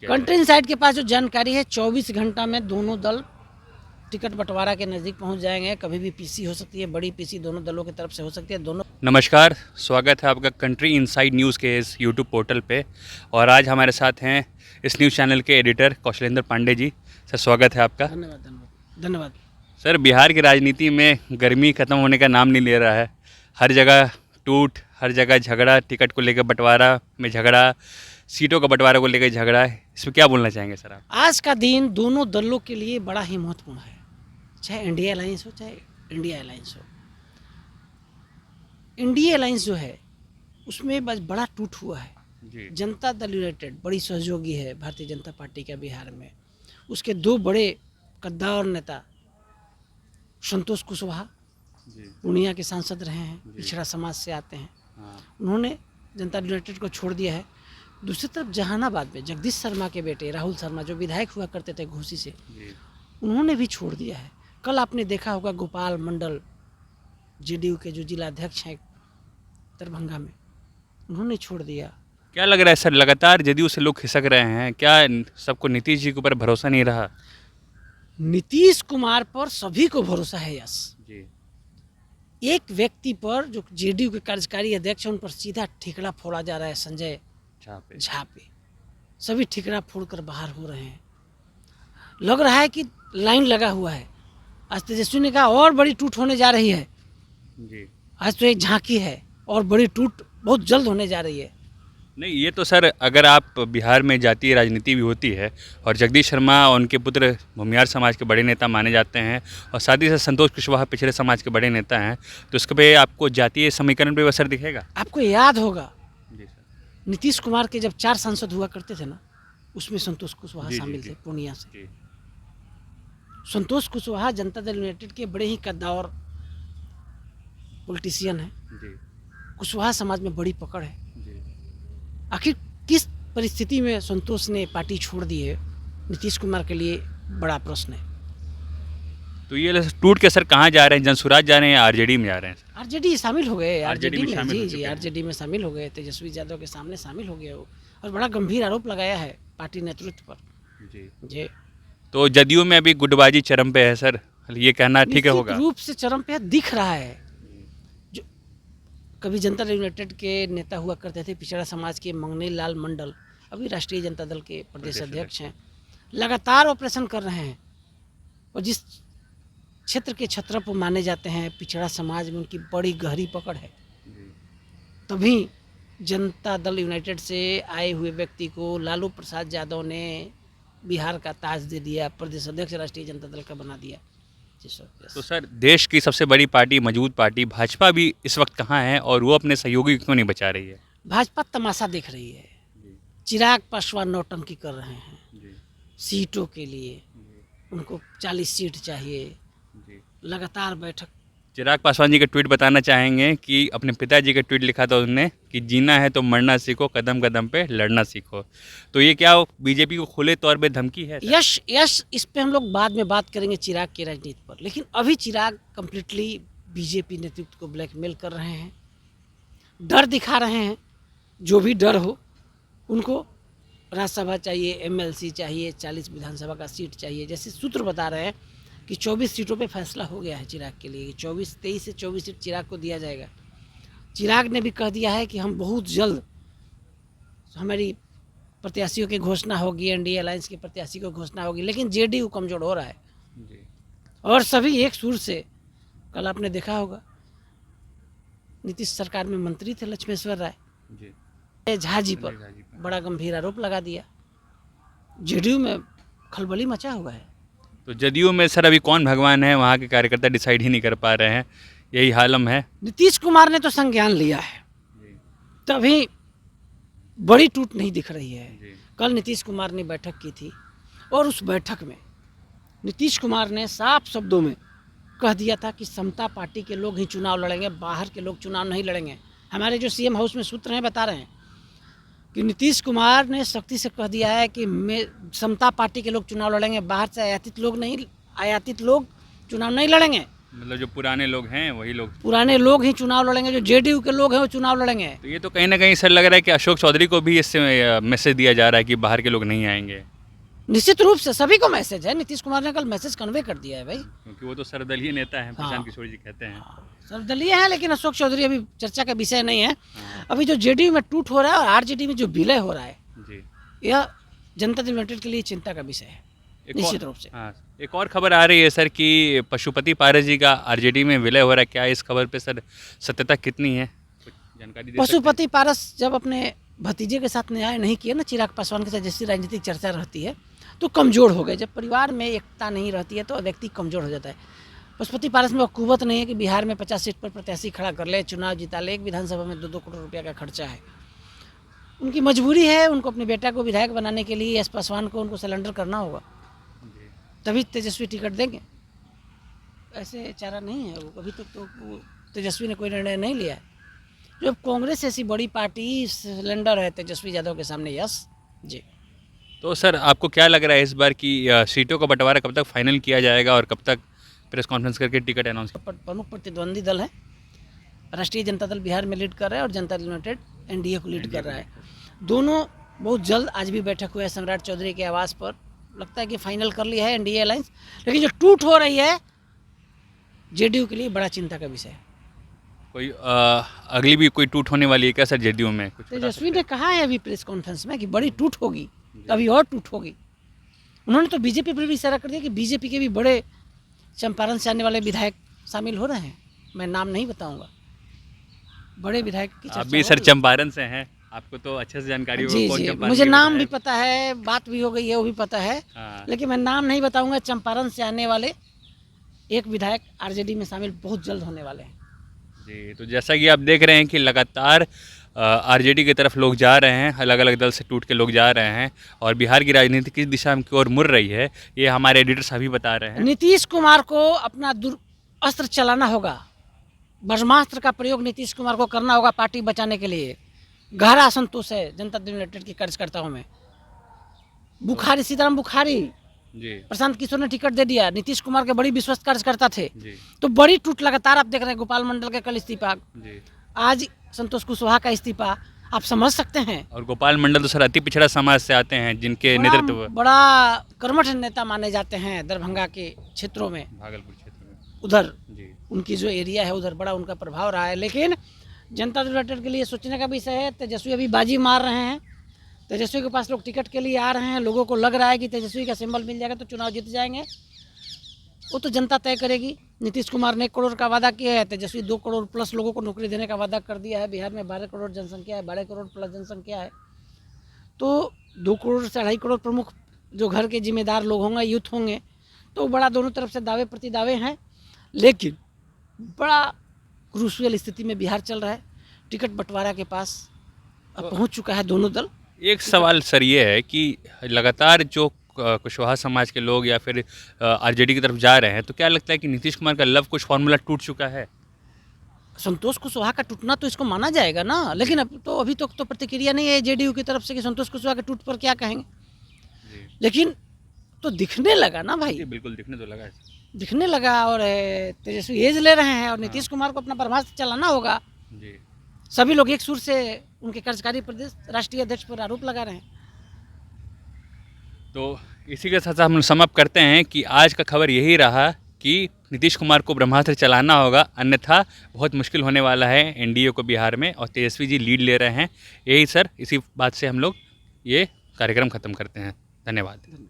Country inside के पास जो जानकारी है 24 घंटा में दोनों दल टिकट बंटवारा के नज़दीक पहुंच जाएंगे। कभी भी पीसी हो सकती है, बड़ी पीसी दोनों दलों की तरफ से हो सकती है। दोनों नमस्कार, स्वागत है आपका कंट्री इनसाइड न्यूज़ के इस यूट्यूब पोर्टल पे। और आज हमारे साथ हैं इस न्यूज़ चैनल के एडिटर कौशलेंद्र पांडे जी। सर, स्वागत है आपका। धन्यवाद धन्यवाद धन्यवाद। सर, बिहार की राजनीति में गर्मी ख़त्म होने का नाम नहीं ले रहा है। हर जगह टूट, हर जगह झगड़ा, टिकट को लेकर बंटवारा में झगड़ा, सीटों का बंटवारा को लेकर झगड़ा है। इसमें क्या बोलना चाहेंगे सर आप? आज का दिन दोनों दलों के लिए बड़ा ही महत्वपूर्ण है, चाहे इंडिया अलायंस हो चाहे इंडिया अलायंस हो। इंडिया अलायंस जो है उसमें बस बड़ा टूट हुआ है। जी। जनता दल यूनाइटेड बड़ी सहयोगी है भारतीय जनता पार्टी का बिहार में। उसके दो बड़े कद्दावर नेता संतोष कुशवाहा पूर्णिया के सांसद रहे हैं, पिछड़ा समाज से आते हैं। उन्होंने जनता दल यूनाइटेड को छोड़ दिया है। दूसरी तरफ जहानाबाद में जगदीश शर्मा के बेटे राहुल शर्मा जो विधायक हुआ करते थे घोसी से, उन्होंने भी छोड़ दिया है। कल आपने देखा होगा गोपाल मंडल जेडीयू के जो जिला अध्यक्ष हैं दरभंगा में, उन्होंने छोड़ दिया। क्या लग रहा है सर, लगातार जदयू से लोग खिसक रहे हैं, क्या सबको नीतीश जी के ऊपर भरोसा नहीं रहा? नीतीश कुमार पर सभी को भरोसा है। यस जी। एक व्यक्ति पर जो जेडीयू के कार्यकारी अध्यक्ष हैं उन पर सीधा ठिकरा फोड़ा जा रहा है, संजय झा पे। सभी ठिकरा फोड़कर बाहर हो रहे हैं। लग रहा है कि लाइन लगा हुआ है। आज तेजस्वी ने कहा और बड़ी टूट होने जा रही है। जी। आज तो एक झांकी है और बड़ी टूट बहुत जल्द होने जा रही है। नहीं, ये तो सर, अगर आप बिहार में जातीय राजनीति भी होती है और जगदीश शर्मा और उनके पुत्र भूमियार समाज के बड़े नेता माने जाते हैं और साथ ही साथ संतोष कुशवाहा पिछड़े समाज के बड़े नेता हैं, तो इसके पे आपको जातीय समीकरण पे असर दिखेगा? आपको याद होगा जी सर। नीतीश कुमार के जब 4 सांसद हुआ करते थे ना, उसमें संतोष कुशवाहा शामिल थे पूर्णिया से। संतोष कुशवाहा जनता दल यूनाइटेड के बड़े ही कद्दावर पॉलिटिशियन हैं। कुशवाहा समाज में बड़ी पकड़ है। आखिर किस परिस्थिति में संतोष ने पार्टी छोड़ दी है, नीतीश कुमार के लिए बड़ा प्रश्न है। तो ये टूट के सर कहाँ जा रहे हैं? जनसुराज जा रहे हैं या आरजेडी में जा रहे हैं? आरजेडी शामिल हो गए। आरजेडी में शामिल हो जी चुके हैं। आरजेडी में शामिल हो गए। तेजस्वी यादव के सामने शामिल हो गए वो, और बड़ा गंभीर आरोप लगाया है पार्टी नेतृत्व पर। जी। तो जदयू में अभी गुटबाजी चरम पे है सर, ये कहना ठीक है होगा? निश्चित रूप से चरम पे दिख रहा है। जो कभी जनता दल यूनाइटेड के नेता हुआ करते थे पिछड़ा समाज के मंगनी लाल मंडल, अभी राष्ट्रीय जनता दल के प्रदेश अध्यक्ष हैं, लगातार ऑपरेशन कर रहे हैं। और जिस क्षेत्र के छत्रप माने जाते हैं पिछड़ा समाज में, उनकी बड़ी गहरी पकड़ है। तभी जनता दल यूनाइटेड से आए हुए व्यक्ति को लालू प्रसाद यादव ने बिहार का ताज दे दिया, प्रदेश अध्यक्ष राष्ट्रीय जनता दल का बना दिया। जी सर। तो सर, देश की सबसे बड़ी पार्टी, मजबूत पार्टी भाजपा भी इस वक्त कहाँ है और वो अपने सहयोगी क्यों नहीं बचा रही है? भाजपा तमाशा देख रही है। चिराग पासवान नौटंकी कर रहे हैं सीटों के लिए। उनको 40 सीट चाहिए। लगातार बैठक। चिराग पासवान जी का ट्वीट बताना चाहेंगे कि अपने पिताजी का ट्वीट लिखा था उन्होंने कि जीना है तो मरना सीखो, कदम कदम पे लड़ना सीखो। तो ये क्या बीजेपी को खुले तौर पे धमकी है? यश इस पे हम लोग बाद में बात करेंगे चिराग की राजनीति पर। लेकिन अभी चिराग कंप्लीटली बीजेपी नेतृत्व को ब्लैकमेल कर रहे हैं, डर दिखा रहे हैं। जो भी डर हो उनको राज्यसभा चाहिए, एमएलसी चाहिए, 40 विधानसभा का सीट चाहिए। जैसे सूत्र बता रहे हैं कि 24 सीटों पे फैसला हो गया है चिराग के लिए। 23 से 24 सीट चिराग को दिया जाएगा। चिराग ने भी कह दिया है कि हम बहुत जल्द हमारी प्रत्याशियों की घोषणा होगी, एनडीए अलायंस के प्रत्याशी को घोषणा होगी। लेकिन जेडीयू कमजोर हो रहा है और सभी एक सुर से। कल आपने देखा होगा नीतीश सरकार में मंत्री थे लक्ष्मेश्वर राय, झा जी पर बड़ा गंभीर आरोप लगा दिया। जेडीयू में खलबली मचा हुआ है। तो जदयू में सर अभी कौन भगवान है, वहाँ के कार्यकर्ता डिसाइड ही नहीं कर पा रहे हैं, यही हालम है। नीतीश कुमार ने तो संज्ञान लिया है, तभी बड़ी टूट नहीं दिख रही है। कल नीतीश कुमार ने बैठक की थी और उस बैठक में नीतीश कुमार ने साफ शब्दों में कह दिया था कि समता पार्टी के लोग ही चुनाव लड़ेंगे, बाहर के लोग चुनाव नहीं लड़ेंगे। हमारे जो सीएम हाउस में सूत्र हैं बता रहे हैं कि नीतीश कुमार ने सख्ती से कह दिया है कि समता पार्टी के लोग चुनाव लड़ेंगे, बाहर से आयातित लोग चुनाव नहीं लड़ेंगे। मतलब जो पुराने लोग हैं वही लोग। पुराने लोग ही चुनाव लड़ेंगे, जो जेडीयू के लोग हैं वो चुनाव लड़ेंगे। तो ये तो कहीं ना कहीं सर लग रहा है कि अशोक चौधरी को भी इससे मैसेज दिया जा रहा है कि बाहर के लोग नहीं आएंगे, निश्चित रूप से सभी को मैसेज है। नीतीश कुमार ने कल मैसेज कन्वे कर दिया है भाई। क्योंकि वो तो सर्वदलीय नेता हैं, प्रशांत किशोर जी कहते हैं। सर्वदलीय है, लेकिन अशोक चौधरी अभी चर्चा का विषय नहीं है। हाँ। अभी जो जेडीयू में टूट हो रहा है और आरजेडी में जो विलय हो रहा है, जी। यह जनता दल यूनाइटेड के लिए चिंता का विषय है निश्चित रूप से। हाँ, एक और खबर आ रही है सर कि पशुपति पारस जी का आरजेडी में विलय हो रहा है। क्या इस खबर पे सर सत्यता कितनी है, कुछ जानकारी दे सकते हैं? पशुपति पारस जब अपने भतीजे के साथ न्याय नहीं किया ना, चिराग पासवान के साथ जैसी राजनीतिक चर्चा रहती है, तो कमज़ोर हो गए। जब परिवार में एकता नहीं रहती है तो व्यक्ति कमज़ोर हो जाता है। पशुपति पारस में वो कुवत नहीं है कि बिहार में 50 सीट पर प्रत्याशी खड़ा कर ले, चुनाव जिता ले। एक विधानसभा में 2-2 करोड़ रुपया का खर्चा है। उनकी मजबूरी है, उनको अपने बेटा को विधायक बनाने के लिए एस पासवान को उनको सरेंडर करना होगा, तभी तेजस्वी टिकट देंगे। ऐसे चारा नहीं है। वो अभी तक तो तेजस्वी ने कोई निर्णय नहीं लिया है। जब कांग्रेस ऐसी बड़ी पार्टी सिलेंडर है तेजस्वी यादव के सामने। यस जी। तो सर आपको क्या लग रहा है इस बार की सीटों का बंटवारा कब तक फाइनल किया जाएगा और कब तक प्रेस कॉन्फ्रेंस करके टिकट अनाउंस? प्रमुख प्रतिद्वंदी दल है, राष्ट्रीय जनता दल बिहार में लीड कर रहा है और जनता दल यूनाइटेड एनडीए को लीड कर रहा है। दोनों बहुत जल्द आज भी बैठक हुई है सम्राट चौधरी के आवास पर। लगता है कि फाइनल कर लिया है एनडीए अलायंस। लेकिन जो टूट हो रही है जेडीयू के लिए बड़ा चिंता का विषय है। कोई अगली भी कोई टूट होने वाली है क्या सर जेडीयू में? कुछ बता तेजस्वी ने कहा है अभी प्रेस कॉन्फ्रेंस में कि बड़ी टूट होगी, अभी और टूट होगी। उन्होंने तो बीजेपी पर भी इशारा कर दिया कि बीजेपी के भी बड़े चंपारण से आने वाले विधायक शामिल हो रहे हैं। मैं नाम नहीं बताऊंगा, बड़े विधायक की चर्चा आप भी हो सर रही है। चंपारण से हैं, आपको तो अच्छे से जानकारी होगा जी कौन जी, चंपारण मुझे के नाम भी विधायक? पता है, बात भी हो गई है, वो भी पता है। हाँ। लेकिन मैं नाम नहीं बताऊंगा। चंपारण से आने वाले एक विधायक आरजेडी में शामिल बहुत जल्द होने वाले हैं। जी, तो जैसा कि आप देख रहे हैं कि लगातार आरजेडी की तरफ लोग जा रहे हैं, अलग अलग दल से टूट के लोग जा रहे हैं और बिहार की राजनीति किस दिशा की ओर मुड़ रही है ये हमारे एडिटर्स अभी बता रहे हैं। नीतीश कुमार को अपना अस्त्र चलाना होगा। ब्रह्मास्त्र का प्रयोग नीतीश कुमार को करना होगा पार्टी बचाने के लिए। गहरा असंतोष है जनता दल यूनाइटेड के कार्यकर्ताओं में। बुखारी, सीताराम बुखारी, जी प्रशांत किशोर ने टिकट दे दिया। नीतीश कुमार के बड़ी विश्वस्त कार्यकर्ता थे। जी तो बड़ी टूट लगातार आप देख रहे हैं। गोपाल मंडल का कल इस्तीफा, जी। आज संतोष कुशवाहा का इस्तीफा। आप समझ सकते हैं। और गोपाल मंडल तो सर अति पिछड़ा समाज से आते हैं जिनके नेतृत्व बड़ा कर्मठ नेता माने जाते हैं दरभंगा के क्षेत्रों में। भागलपुर क्षेत्र में उधर जी उनकी जो एरिया है उधर बड़ा उनका प्रभाव रहा है। लेकिन जनता दल यूनाइटेड के लिए सोचने का विषय है। तेजस्वी अभी बाजी मार रहे हैं। तेजस्वी के पास लोग टिकट के लिए आ रहे हैं। लोगों को लग रहा है कि तेजस्वी का सिंबल मिल जाएगा तो चुनाव जीत जाएंगे। वो तो जनता तय करेगी। नीतीश कुमार ने 1 करोड़ का वादा किया है, तेजस्वी 2 करोड़ प्लस लोगों को नौकरी देने का वादा कर दिया है। बिहार में 12 करोड़ जनसंख्या है, 12 करोड़ प्लस जनसंख्या है। तो 2 करोड़ से 2.5 करोड़ प्रमुख जो घर के जिम्मेदार लोग होंगे, यूथ होंगे, तो बड़ा दोनों तरफ से दावे प्रति दावे हैं। लेकिन बड़ा क्रूशियल स्थिति में बिहार चल रहा है। टिकट बंटवारा के पास अब पहुंच चुका है दोनों दल। एक सवाल सर ये है कि लगातार जो कुशवाहा समाज के लोग या फिर आरजेडी की तरफ जा रहे हैं तो क्या लगता है कि नीतीश कुमार का लव कुश फॉर्मूला टूट चुका है? संतोष कुशवाहा का टूटना तो इसको माना जाएगा ना। लेकिन अभी तक तो प्रतिक्रिया नहीं है जेडीयू की तरफ से कि संतोष कुशवाहा के टूट पर क्या कहेंगे। जी लेकिन तो दिखने लगा ना भाई, जी, बिल्कुल दिखने तो लगा है। दिखने लगा। और तेजस्वी एज ले रहे हैं और नीतीश कुमार को अपना ब्रह्मास्त्र चलाना होगा। जी सभी लोग एक सुर से उनके कार्यकारी प्रदेश राष्ट्रीय अध्यक्ष पर आरोप लगा रहे हैं। तो इसी के साथ हम लोग सम अप करते हैं कि आज का खबर यही रहा कि नीतीश कुमार को ब्रह्मास्त्र चलाना होगा, अन्यथा बहुत मुश्किल होने वाला है एनडीए को बिहार में और तेजस्वी जी लीड ले रहे हैं। यही सर, इसी बात से हम लोग ये कार्यक्रम ख़त्म करते हैं। धन्यवाद।